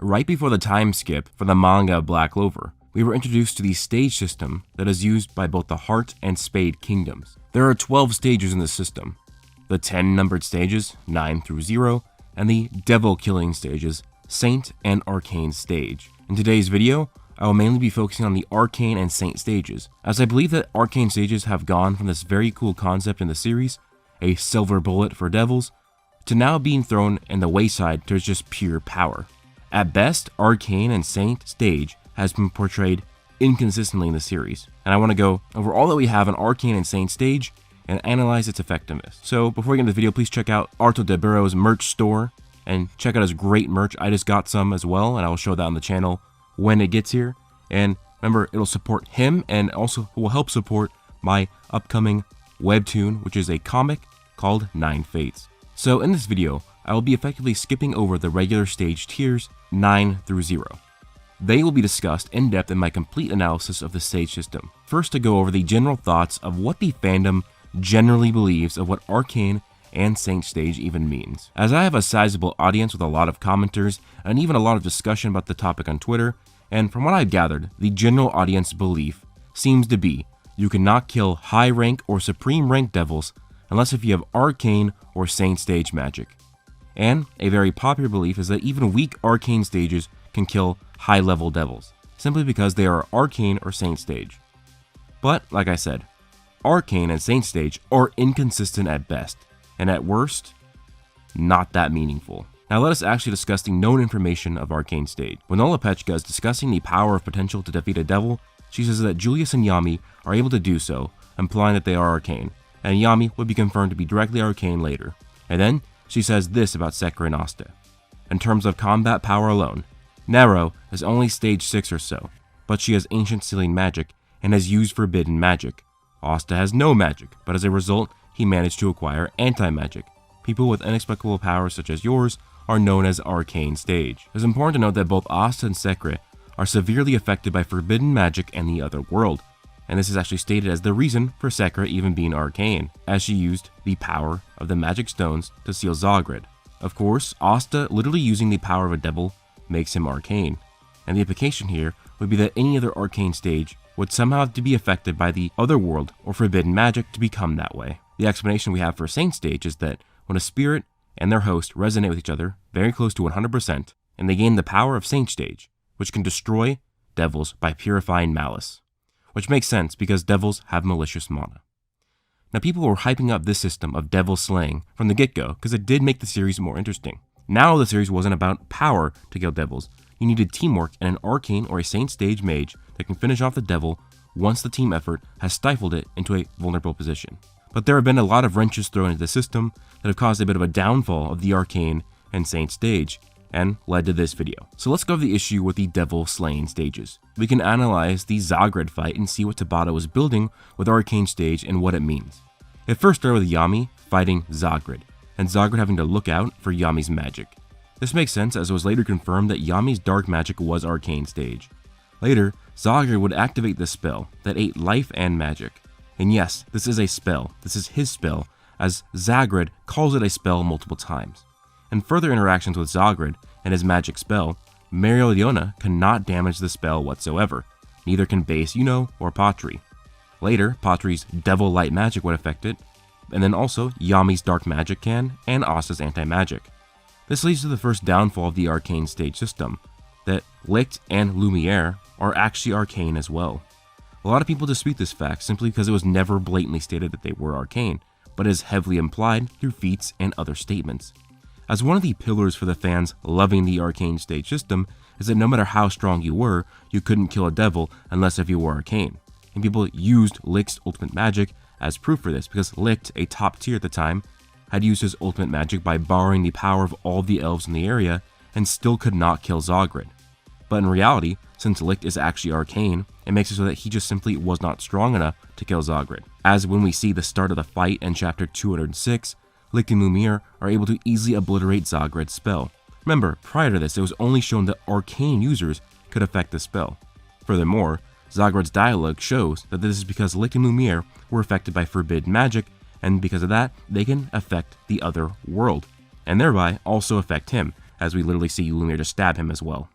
right before the time skip for the manga of Black Clover, we were introduced to the stage system that is used by both the Heart and Spade kingdoms. There are 12 stages in this system, the 10 numbered stages, 9 through 0, and the devil killing stages, Saint and Arcane Stage. In today's video, I will mainly be focusing on the Arcane and Saint stages, as I believe that Arcane stages have gone from this very cool concept in the series, a silver bullet for devils, to now being thrown in the wayside towards just pure power. At best, Arcane and Saint stage has been portrayed inconsistently in the series, and I want to go over all that we have in Arcane and Saint stage and analyze its effectiveness. So before we get into the video, please check out Arto de Burro's merch store and check out his great merch. I just got some as well, and I will show that on the channel when it gets here. And remember, it'll support him and also will help support my upcoming webtoon, which is a comic called 9 Fates. So in this video, I will be effectively skipping over the regular stage tiers 9 through 0. They will be discussed in depth in my complete analysis of the stage system. First, to go over the general thoughts of what the fandom generally believes of what Arcane and Saint stage even means. As I have a sizable audience with a lot of commenters and even a lot of discussion about the topic on Twitter, and from what I've gathered, the general audience belief seems to be you cannot kill high rank or supreme rank devils unless if you have Arcane or Saint stage magic. And a very popular belief is that even weak Arcane stages can kill high level devils, simply because they are Arcane or Saint stage. But, like I said, Arcane and Saint stage are inconsistent at best, and at worst, not that meaningful. Now let us actually discuss the known information of Arcane stage. When Olapechka is discussing the power of potential to defeat a devil, she says that Julius and Yami are able to do so, implying that they are Arcane, and Yami would be confirmed to be directly Arcane later. And then, she says this about Sakura and Asta. In terms of combat power alone, Nero is only stage 6 or so, but she has ancient sealing magic and has used forbidden magic. Asta has no magic, but as a result, he managed to acquire anti-magic. People with inexplicable powers such as yours are known as Arcane stage. It's important to note that both Asta and Sakura are severely affected by forbidden magic and the other world, and this is actually stated as the reason for Sakura even being Arcane, as she used the power of the magic stones to seal Zagreb. Of course, Asta literally using the power of a devil makes him Arcane, and the implication here would be that any other Arcane stage would somehow have to be affected by the other world or forbidden magic to become that way. The explanation we have for Saint stage is that when a spirit and their host resonate with each other very close to 100%, and they gain the power of Saint stage, which can destroy devils by purifying malice. Which makes sense because devils have malicious mana. Now people were hyping up this system of devil slaying from the get-go because it did make the series more interesting. Now the series wasn't about power to kill devils. You needed teamwork and an Arcane or a Saint stage mage that can finish off the devil once the team effort has stifled it into a vulnerable position. But there have been a lot of wrenches thrown into the system that have caused a bit of a downfall of the Arcane and Saint stage, and led to this video. So let's go over the issue with the devil slaying stages. We can analyze the Zagreb fight and see what Tabata was building with Arcane stage and what it means. It first started with Yami fighting Zagreb, and Zagreb having to look out for Yami's magic. This makes sense as it was later confirmed that Yami's dark magic was Arcane stage. Later, Zagreb would activate this spell that ate life and magic. And yes, this is a spell, this is his spell, as Zagreb calls it a spell multiple times. In further interactions with Zagreb and his magic spell, Mereoleona cannot damage the spell whatsoever, neither can base Yuno or Patri. Later, Patri's devil light magic would affect it, and then also Yami's dark magic can, and Asta's anti-magic. This leads to the first downfall of the Arcane stage system, that Licht and Lumiere are actually Arcane as well. A lot of people dispute this fact simply because it was never blatantly stated that they were Arcane, but is heavily implied through feats and other statements. As one of the pillars for the fans loving the Arcane stage system is that no matter how strong you were, you couldn't kill a devil unless if you were Arcane. And people used Licht's ultimate magic as proof for this because Licht, a top tier at the time, had used his ultimate magic by borrowing the power of all the elves in the area and still could not kill Zagreb. But in reality, since Licht is actually Arcane, it makes it so that he just simply was not strong enough to kill Zagreb. As when we see the start of the fight in chapter 206, Licht and Lumiere are able to easily obliterate Zagreb's spell. Remember, prior to this, it was only shown that Arcane users could affect the spell. Furthermore, Zagreb's dialogue shows that this is because Licht and Lumiere were affected by forbidden magic, and because of that, they can affect the other world, and thereby also affect him, as we literally see Lumiere just stab him as well.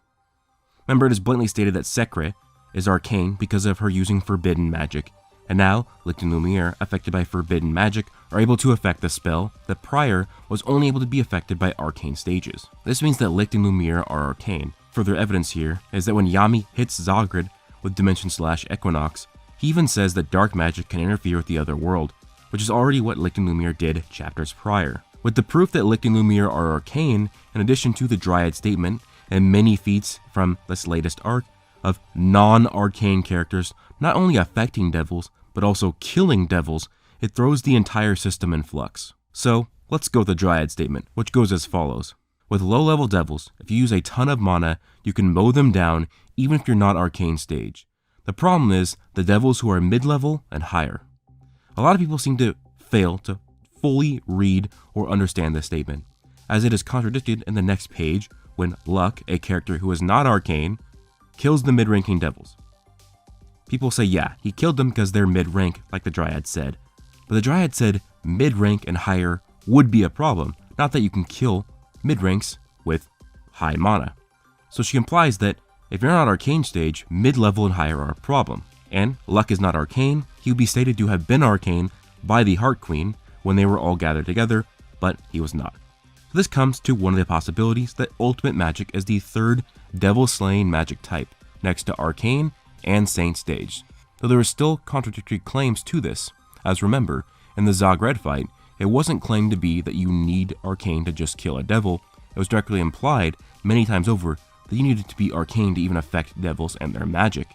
Remember, it is blatantly stated that Secret is arcane because of her using forbidden magic, and now Licht and Lumiere, affected by forbidden magic, are able to affect the spell that prior was only able to be affected by arcane stages. This means that Licht and Lumiere are arcane. Further evidence here is that when Yami hits Zagred with Dimension/Equinox, he even says that dark magic can interfere with the other world, which is already what Licht and Lumiere did chapters prior. With the proof that Licht and Lumiere are arcane, in addition to the Dryad statement and many feats from this latest arc of non-arcane characters not only affecting devils, but also killing devils, it throws the entire system in flux. So, let's go with the Dryad statement, which goes as follows. With low-level devils, if you use a ton of mana, you can mow them down even if you're not Arcane Stage. The problem is the devils who are mid-level and higher. A lot of people seem to fail to fully read or understand this statement, as it is contradicted in the next page when Luck, a character who is not arcane, kills the mid-ranking devils. People say, yeah, he killed them because they're mid-rank, like the Dryad said. But the Dryad said mid-rank and higher would be a problem, not that you can kill mid-ranks with high mana. So she implies that if you're not Arcane Stage, mid-level and higher are a problem. And Luck is not arcane, he would be stated to have been arcane by the Heart Queen when they were all gathered together, but he was not. So this comes to one of the possibilities that Ultimate Magic is the third devil-slaying magic type, next to Arcane and Saint Stage. Though there are still contradictory claims to this, as remember, in the Zagred fight, it wasn't claimed to be that you need Arcane to just kill a devil, it was directly implied many times over that you needed to be Arcane to even affect devils and their magic.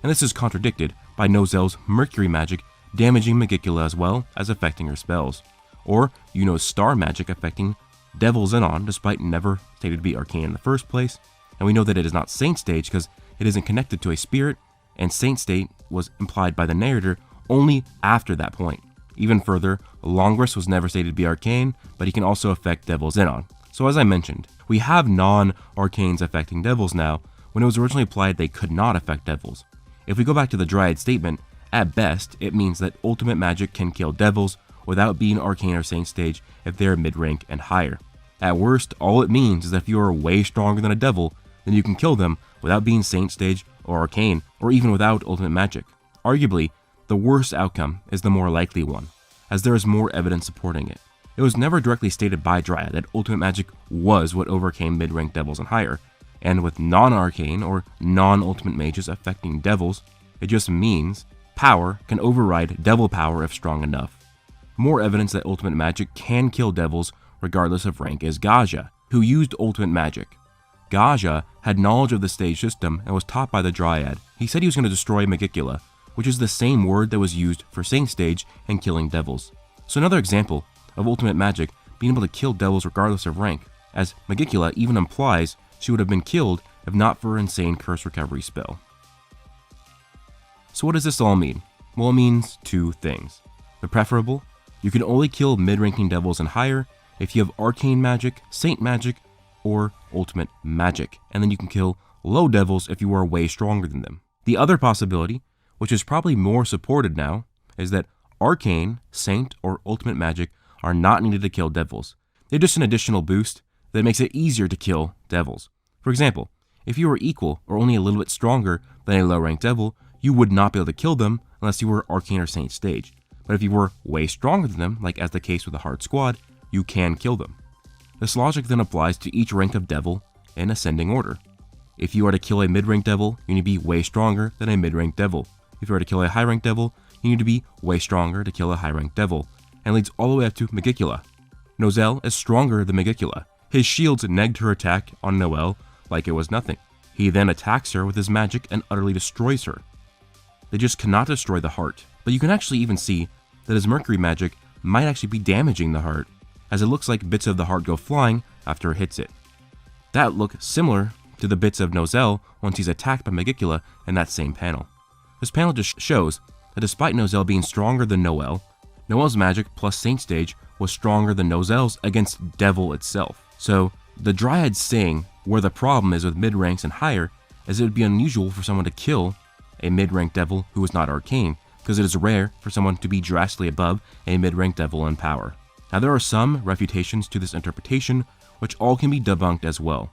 And this is contradicted by Nozelle's Mercury magic damaging Magicula as well as affecting her spells, or Yuno's Star magic affecting Devil Xenon despite never stated to be arcane in the first place, and we know that it is not Saint Stage because it isn't connected to a spirit, and Saint State was implied by the narrator only after that point. Even further, Longrus was never stated to be arcane, but he can also affect Devil Xenon. So as I mentioned, we have non-arcanes affecting devils now, when it was originally implied they could not affect devils. If we go back to the Dryad statement, at best, it means that Ultimate Magic can kill devils without being Arcane or Saint Stage if they're mid-rank and higher. At worst, all it means is that if you are way stronger than a devil, then you can kill them without being Saint Stage or Arcane, or even without Ultimate Magic. Arguably, the worst outcome is the more likely one, as there is more evidence supporting it. It was never directly stated by Dryad that Ultimate Magic was what overcame mid-rank devils and higher, and with non-arcane or non-ultimate mages affecting devils, it just means power can override devil power if strong enough. More evidence that Ultimate Magic can kill devils regardless of rank is Gaja, who used Ultimate Magic. Gaja had knowledge of the stage system and was taught by the Dryad. He said he was going to destroy Magicula, which is the same word that was used for Saint Stage and killing devils. So another example of Ultimate Magic being able to kill devils regardless of rank, as Magicula even implies she would have been killed if not for her insane curse recovery spell. So what does this all mean? Well, it means two things. The preferable, you can only kill mid-ranking devils and higher if you have Arcane Magic, Saint Magic, or Ultimate Magic, and then you can kill low devils if you are way stronger than them. The other possibility, which is probably more supported now, is that Arcane, Saint, or Ultimate Magic are not needed to kill devils. They're just an additional boost that makes it easier to kill devils. For example, if you were equal or only a little bit stronger than a low-ranked devil, you would not be able to kill them unless you were Arcane or Saint Stage. But if you were way stronger than them, like as the case with the Heart Squad, you can kill them. This logic then applies to each rank of devil in ascending order. If you are to kill a mid-ranked devil, you need to be way stronger than a mid-ranked devil. If you are to kill a high-ranked devil, you need to be way stronger to kill a high-ranked devil, and leads all the way up to Magicula. Nozelle is stronger than Magicula. His shields negged her attack on Noelle like it was nothing. He then attacks her with his magic and utterly destroys her. They just cannot destroy the heart, but you can actually even see that his Mercury magic might actually be damaging the heart, as it looks like bits of the heart go flying after it hits it. That look similar to the bits of Nozelle once he's attacked by Magicula in that same panel. This panel just shows that despite Nozelle being stronger than Noelle, Noelle's magic plus Saint Stage was stronger than Nozelle's against Devil itself. So the Dryad saying where the problem is with mid-ranks and higher is it would be unusual for someone to kill a mid-ranked devil who is not arcane, because it is rare for someone to be drastically above a mid-ranked devil in power. Now there are some refutations to this interpretation, which all can be debunked as well.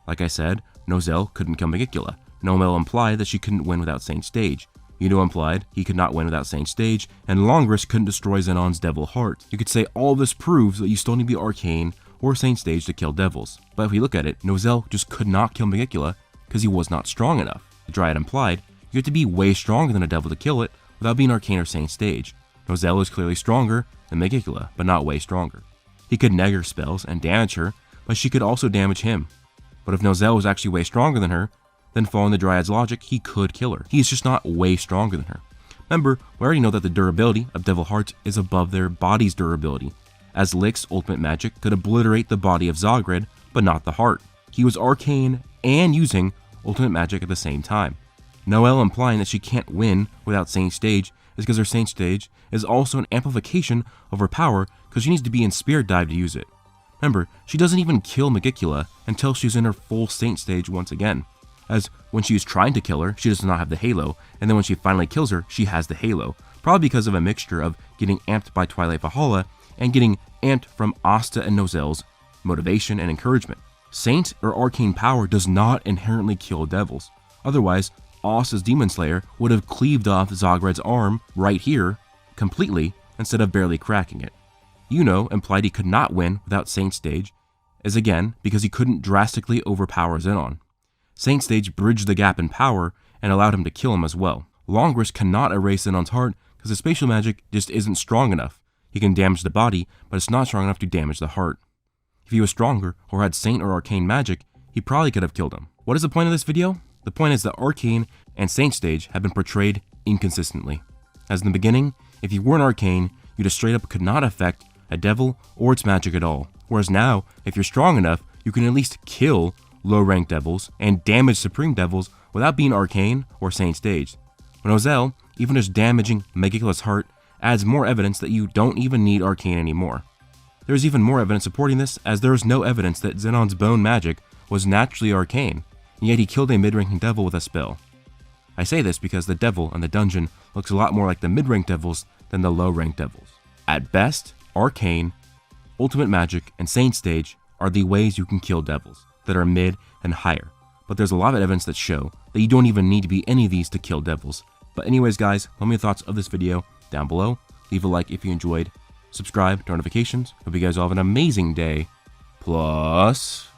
Like I said, Nozel couldn't kill Megicula. Noel implied that she couldn't win without Saint Stage. Yuno implied he could not win without Saint Stage, and Longris couldn't destroy Xenon's Devil Heart. You could say all this proves that you still need to be Arcane or Saint Stage to kill devils. But if we look at it, Nozel just could not kill Megicula because he was not strong enough. The Dryad implied you have to be way stronger than a devil to kill it without being Arcane or Saint Stage. Nozel is clearly stronger than Megicula, but not way stronger. He could neg her spells and damage her, but she could also damage him. But if Nozel was actually way stronger than her, then following the Dryad's logic, he could kill her. He's just not way stronger than her. Remember, we already know that the durability of Devil Hearts is above their body's durability, as Lick's ultimate magic could obliterate the body of Zagred, but not the heart. He was Arcane and using ultimate magic at the same time. Noelle implying that she can't win without Saint Stage is because her Saint Stage is also an amplification of her power because she needs to be in Spirit Dive to use it. Remember, she doesn't even kill Megicula until she's in her full Saint Stage once again, as when she is trying to kill her, she does not have the halo, and then when she finally kills her, she has the halo, probably because of a mixture of getting amped by Twilight Valhalla and getting amped from Asta and Nozel's motivation and encouragement. Saint or Arcane power does not inherently kill devils. Otherwise, Asta's Demon Slayer would have cleaved off Zagred's arm right here completely instead of barely cracking it. Yuno implied he could not win without Saint Stage, as again because he couldn't drastically overpower Xenon. Saint Stage bridged the gap in power and allowed him to kill him as well. Longris cannot erase Xenon's heart because his spatial magic just isn't strong enough. He can damage the body, but it's not strong enough to damage the heart. If he was stronger or had Saint or Arcane magic, he probably could have killed him. What is the point of this video? The point is that Arcane and Saint Stage have been portrayed inconsistently. As in the beginning, if you weren't Arcane, you just straight up could not affect a devil or its magic at all. Whereas now, if you're strong enough, you can at least kill low-ranked devils and damage supreme devils without being Arcane or Saint Stage. When Nozel, even just damaging Megicula's heart, adds more evidence that you don't even need Arcane anymore. There is even more evidence supporting this, as there is no evidence that Xenon's bone magic was naturally Arcane, and yet he killed a mid-ranking devil with a spell. I say this because the devil in the dungeon looks a lot more like the mid-ranked devils than the low-ranked devils. At best, Arcane, Ultimate Magic, and Saint Stage are the ways you can kill devils that are mid and higher, but there's a lot of evidence that show that you don't even need to be any of these to kill devils. But anyways guys, let me know your thoughts of this video down below. Leave a like if you enjoyed, subscribe, turn notifications. Hope you guys all have an amazing day. Plus...